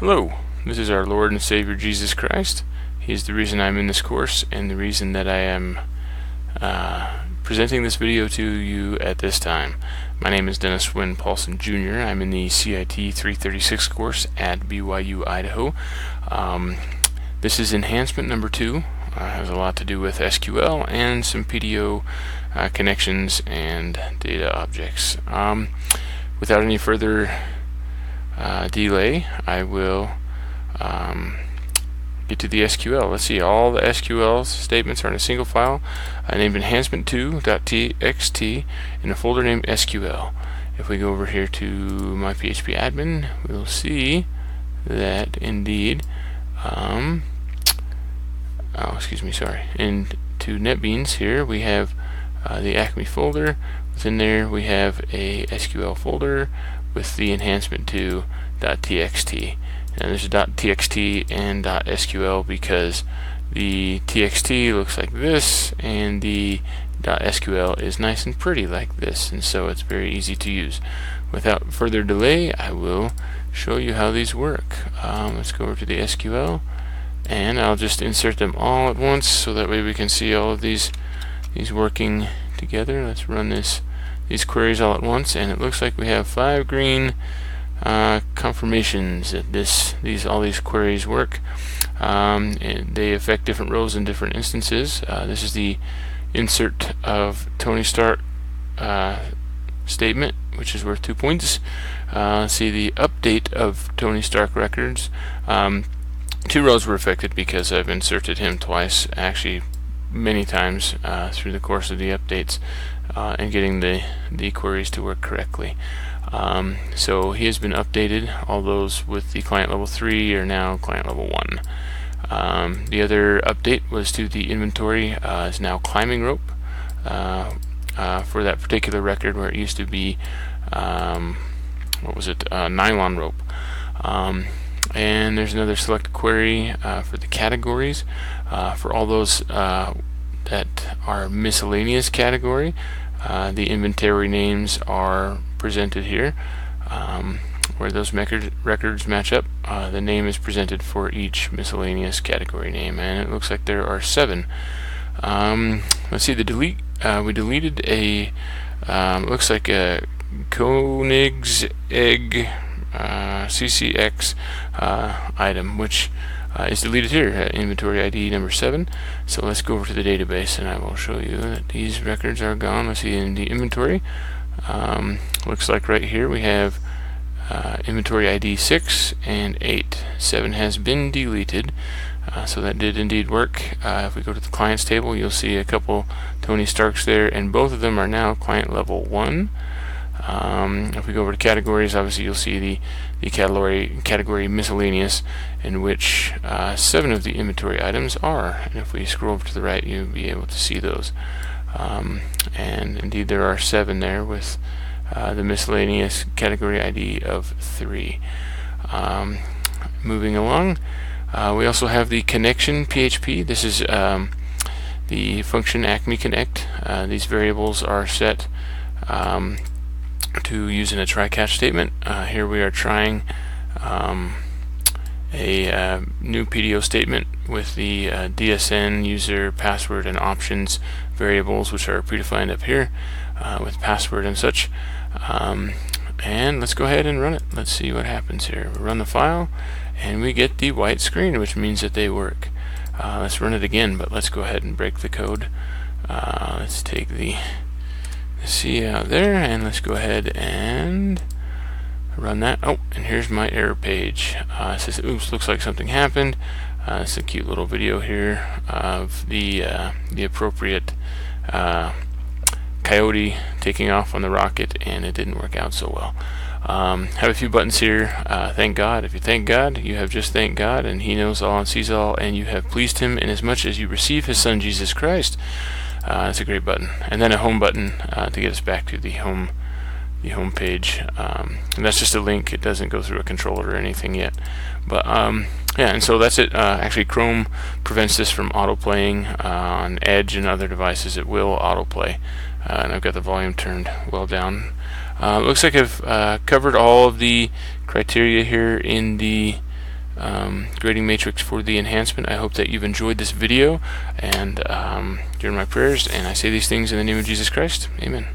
Hello, this is our Lord and Savior Jesus Christ. He is the reason I'm in this course and the reason that I am presenting this video to you at this time. My name is Dennis Wynn Paulson Jr. I'm in the CIT 336 course at BYU, Idaho. This is enhancement number 2. Has a lot to do with SQL and some PDO connections and data objects. Without any further delay, I will get to the SQL. Let's see, all the SQL statements are in a single file named enhancement2.txt in a folder named SQL. If we go over here to my PHP admin, we'll see that indeed, into NetBeans here we have the Acme folder. Within there we have a SQL folder with the enhancement2.txt. And there's a .txt and .sql because the txt looks like this and the .sql is nice and pretty like this, and so it's very easy to use. Without further delay, I will show you how these work. Let's go over to the SQL, and I'll just insert them all at once so that way we can see all of these working together. Let's run these queries all at once, and it looks like we have 5 green confirmations that all these queries work. And they affect different rows in different instances. This is the insert of Tony Stark statement, which is worth 2 points. See the update of Tony Stark records. 2 rows were affected because I've inserted him twice, actually many times through the course of the updates, and getting the queries to work correctly. So he has been updated. All those with the client level 3 are now client level 1. The other update was to the inventory is now climbing rope for that particular record where it used to be nylon rope. And there's another select query for the categories for all those that are miscellaneous category. The inventory names are presented here. Where those records match up, the name is presented for each miscellaneous category name, and it looks like there are 7. Let's see, the delete. We deleted a looks like a Koenigsegg CCX item, which is deleted here at inventory ID number 7. So let's go over to the database and I will show you that these records are gone. Let's see in the inventory. Looks like right here we have inventory ID 6 and 8. 7 has been deleted, so that did indeed work. If we go to the clients table, you'll see a couple Tony Starks there, and both of them are now client level 1. If we go over to categories, obviously you'll see the category miscellaneous, in which 7 of the inventory items are. And if we scroll over to the right, you'll be able to see those. And indeed there are 7 there with the miscellaneous category ID of 3. Moving along, we also have the connection PHP. This is the function Acme Connect. These variables are set to use in a try-catch statement. Here we are trying a new PDO statement with the DSN, user, password, and options variables, which are predefined up here with password and such. And let's go ahead and run it. Let's see what happens here. We run the file and we get the white screen, which means that they work. Let's run it again, but let's go ahead and break the code. Let's take the C out there and let's go ahead and run that. Oh, and here's my error page. It says, oops, looks like something happened. It's a cute little video here of the appropriate coyote taking off on the rocket, and it didn't work out so well. Have a few buttons here. Thank God. If you thank God, you have just thanked God, and He knows all and sees all, and you have pleased Him inasmuch as you receive His Son Jesus Christ. That's a great button. And then a home button to get us back to the home page. And that's just a link. It doesn't go through a controller or anything yet. But yeah, and so that's it. Actually, Chrome prevents this from autoplaying. On Edge and other devices, it will autoplay. And I've got the volume turned well down. Looks like I've covered all of the criteria here in the grading matrix for the enhancement. I hope that you've enjoyed this video, and you're in my prayers, and I say these things in the name of Jesus Christ. Amen.